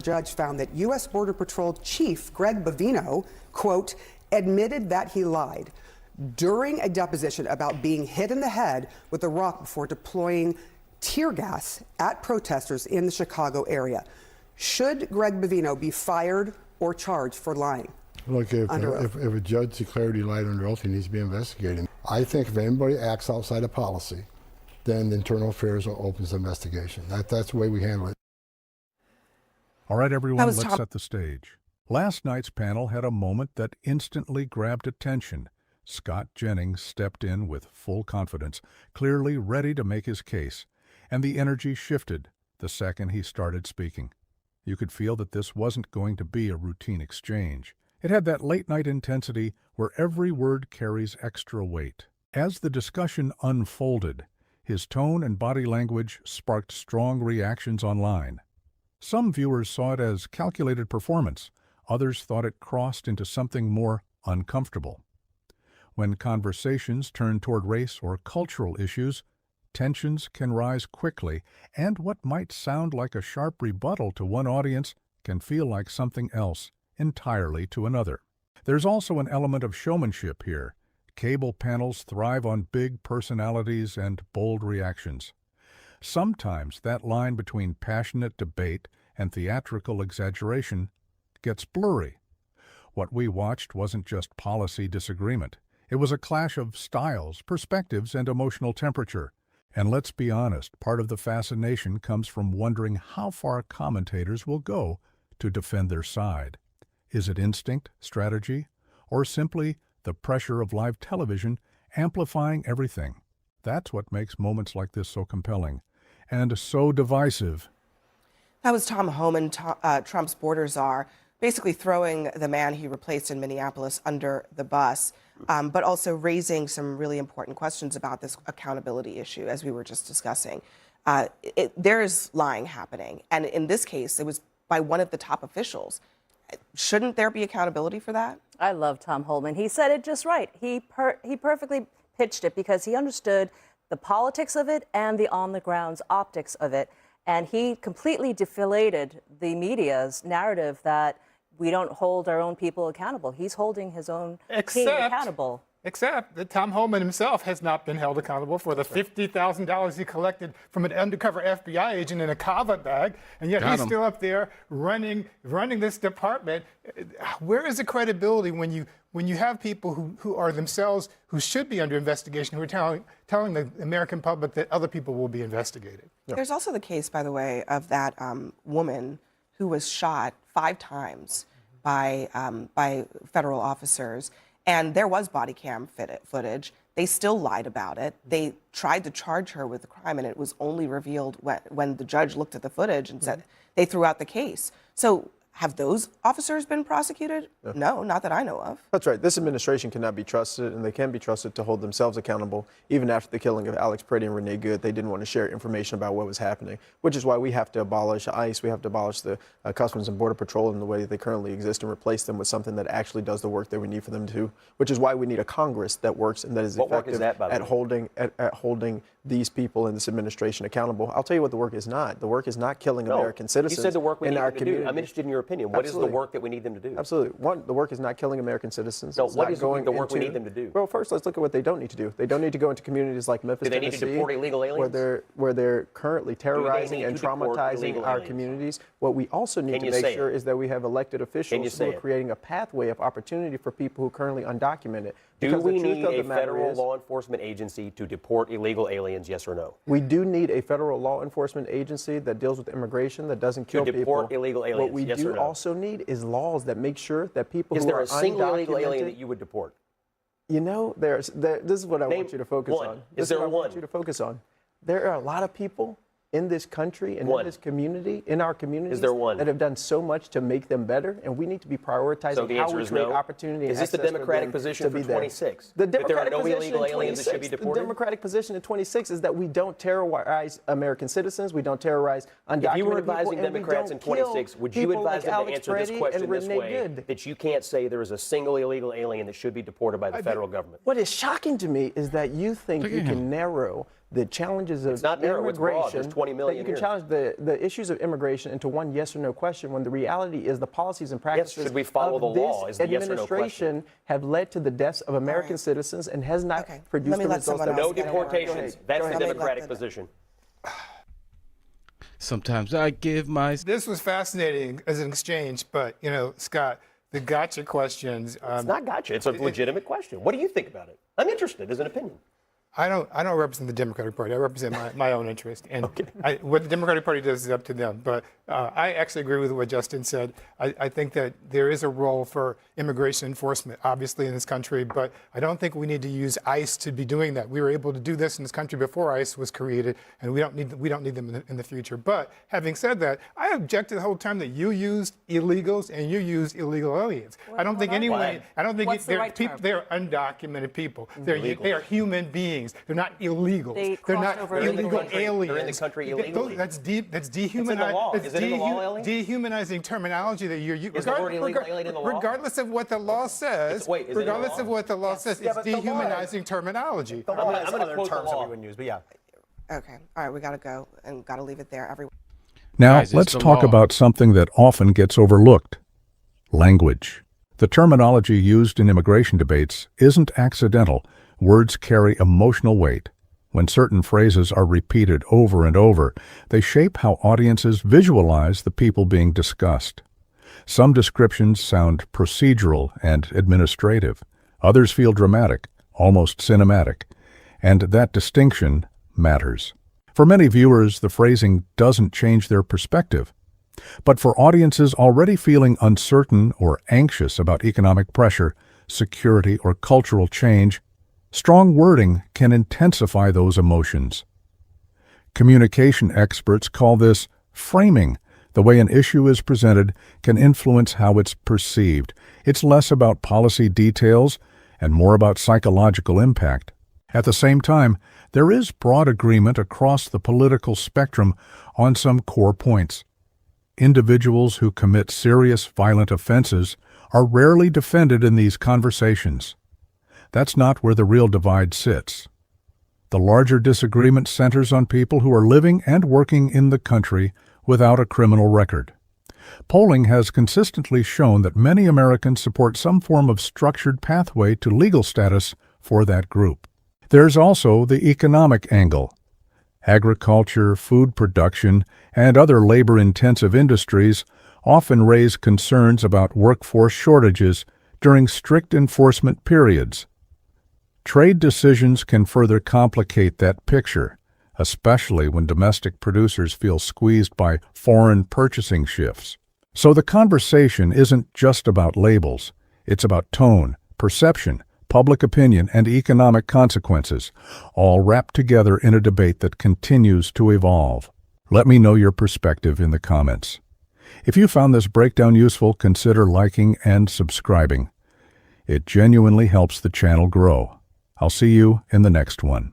judge found that U.S. Border Patrol Chief Greg Bovino, quote, admitted that he lied during a deposition about being hit in the head with a rock before deploying tear gas at protesters in the Chicago area. Should Greg Bovino be fired or charged for lying? Look, if a judge declared he lied under oath, he needs to be investigated. I think if anybody acts outside of policy, then the Internal Affairs opens the investigation. That's the way we handle it. All right, everyone, let's set the stage. Last night's panel had a moment that instantly grabbed attention. Scott Jennings stepped in with full confidence, clearly ready to make his case, and the energy shifted the second he started speaking. You could feel that this wasn't going to be a routine exchange. It had that late-night intensity where every word carries extra weight. As the discussion unfolded, his tone and body language sparked strong reactions online. Some viewers saw it as calculated performance. Others thought it crossed into something more uncomfortable. When conversations turn toward race or cultural issues, tensions can rise quickly, and what might sound like a sharp rebuttal to one audience can feel like something else entirely to another. There's also an element of showmanship here. Cable panels thrive on big personalities and bold reactions. Sometimes that line between passionate debate and theatrical exaggeration gets blurry. What we watched wasn't just policy disagreement. It was a clash of styles, perspectives, and emotional temperature. And let's be honest, part of the fascination comes from wondering how far commentators will go to defend their side. Is it instinct, strategy, or simply the pressure of live television amplifying everything? That's what makes moments like this so compelling and so divisive. That was Tom Homan, Trump's border czar, basically throwing the man he replaced in Minneapolis under the bus, but also raising some really important questions about this accountability issue, as we were just discussing. There is lying happening, and in this case, it was by one of the top officials. Shouldn't there be accountability for that? I love Tom Homan. He said it just right. He perfectly pitched it because he understood the politics of it and the on-the-grounds optics of it. And he completely deflated the media's narrative that we don't hold our own people accountable. He's holding his own team accountable. Except that Tom Homan himself has not been held accountable for the $50,000 he collected from an undercover FBI agent in a kava bag, and yet he's still up there running this department. Where is the credibility when you have people who are themselves, who should be under investigation, who are telling the American public that other people will be investigated? Yeah. There's also the case, by the way, of that woman who was shot 5 times by federal officers. And there was body cam footage. They still lied about it. They tried to charge her with the crime, and it was only revealed when the judge looked at the footage and said they threw out the case. So have those officers been prosecuted? No, not that I know of. That's right. This administration cannot be trusted, and they can be trusted to hold themselves accountable. Even after the killing of Alex Priddy and Renee Good, they didn't want to share information about what was happening, which is why we have to abolish ICE. We have to abolish the Customs and Border Patrol in the way that they currently exist and replace them with something that actually does the work that we need for them to do, which is why we need a Congress that works and that is effective at holding these people in this administration accountable. I'll tell you what the work is not. The work is not killing American citizens. You said the work we in need our them to community. do. I'm interested in your opinion. What is the work that we need them to do? Absolutely. One, the work is not killing American citizens. No, what is the work we need them to do? Well, first, let's look at what they don't need to do. They don't need to go into communities like Memphis, Tennessee. Do they need to deport illegal aliens? Where they're currently terrorizing and traumatizing our communities. What we also need to make sure is that we have elected officials who are creating a pathway of opportunity for people who are currently undocumented. Do we need a federal law enforcement agency to deport illegal aliens, yes or no? We do need a federal law enforcement agency that deals with immortation, that doesn't kill people. To deport illegal aliens, what we do also need is laws that make sure that people who are undocumented... Is there a single illegal alien that you would deport? You know, this is what I want you to focus on. Is there one? I want you to focus on. There are a lot of people in this country and in this community, in our communities, that have done so much to make them better, and we need to be prioritizing how we create opportunity. Is this the Democratic position for 26? The Democratic there are no illegal aliens that should be deported? The Democratic position in 26 is that we don't terrorize American citizens, we don't terrorize undocumented people, if you were advising Democrats in 26, would you advise them to answer this question this way, that you can't say there is a single illegal alien that should be deported by the federal government? What is shocking to me is that you think you can narrow the challenges of not narrow, it's broad. There's immigration, 20 million that you can here. challenge the issues of immigration into one yes or no question when the reality is the policies and practices should we follow the law is the yes or no administration have led to the deaths of American citizens and has not produced the results that no deportations. That's the Democratic position. Sometimes I give my... This was fascinating as an exchange, but, you know, Scott, the gotcha questions... it's not gotcha. It's a legitimate question. What do you think about it? I'm interested as an opinion. I don't represent the Democratic Party. I represent my own interest. And what the Democratic Party does is up to them. But I actually agree with what Justin said. I think that there is a role for immigration enforcement, obviously, in this country. But I don't think we need to use ICE to be doing that. We were able to do this in this country before ICE was created, and we don't need them in the future. But having said that, I objected the whole time that you used illegals and you used illegal aliens. I don't think anyone. I don't think they're undocumented people. They are human beings. They're not illegal. They're not illegal aliens. They're in the country illegally. That's dehumanizing terminology that you're using. Regardless of what the law says, it's dehumanizing terminology. I'm going to quote the law. Okay. All right. We got to go and got to leave it there. Everyone. Now, let's talk about something that often gets overlooked: language. The terminology used in immigration debates isn't accidental. Words carry emotional weight. When certain phrases are repeated over and over, they shape how audiences visualize the people being discussed. Some descriptions sound procedural and administrative. Others feel dramatic, almost cinematic. And that distinction matters. For many viewers, the phrasing doesn't change their perspective. But for audiences already feeling uncertain or anxious about economic pressure, security, or cultural change, strong wording can intensify those emotions. Communication experts call this framing. The way an issue is presented can influence how it's perceived. It's less about policy details and more about psychological impact. At the same time, there is broad agreement across the political spectrum on some core points. Individuals who commit serious violent offenses are rarely defended in these conversations. That's not where the real divide sits. The larger disagreement centers on people who are living and working in the country without a criminal record. Polling has consistently shown that many Americans support some form of structured pathway to legal status for that group. There's also the economic angle. Agriculture, food production, and other labor-intensive industries often raise concerns about workforce shortages during strict enforcement periods. Trade decisions can further complicate that picture, especially when domestic producers feel squeezed by foreign purchasing shifts. So the conversation isn't just about labels. It's about tone, perception, public opinion, and economic consequences, all wrapped together in a debate that continues to evolve. Let me know your perspective in the comments. If you found this breakdown useful, consider liking and subscribing. It genuinely helps the channel grow. I'll see you in the next one.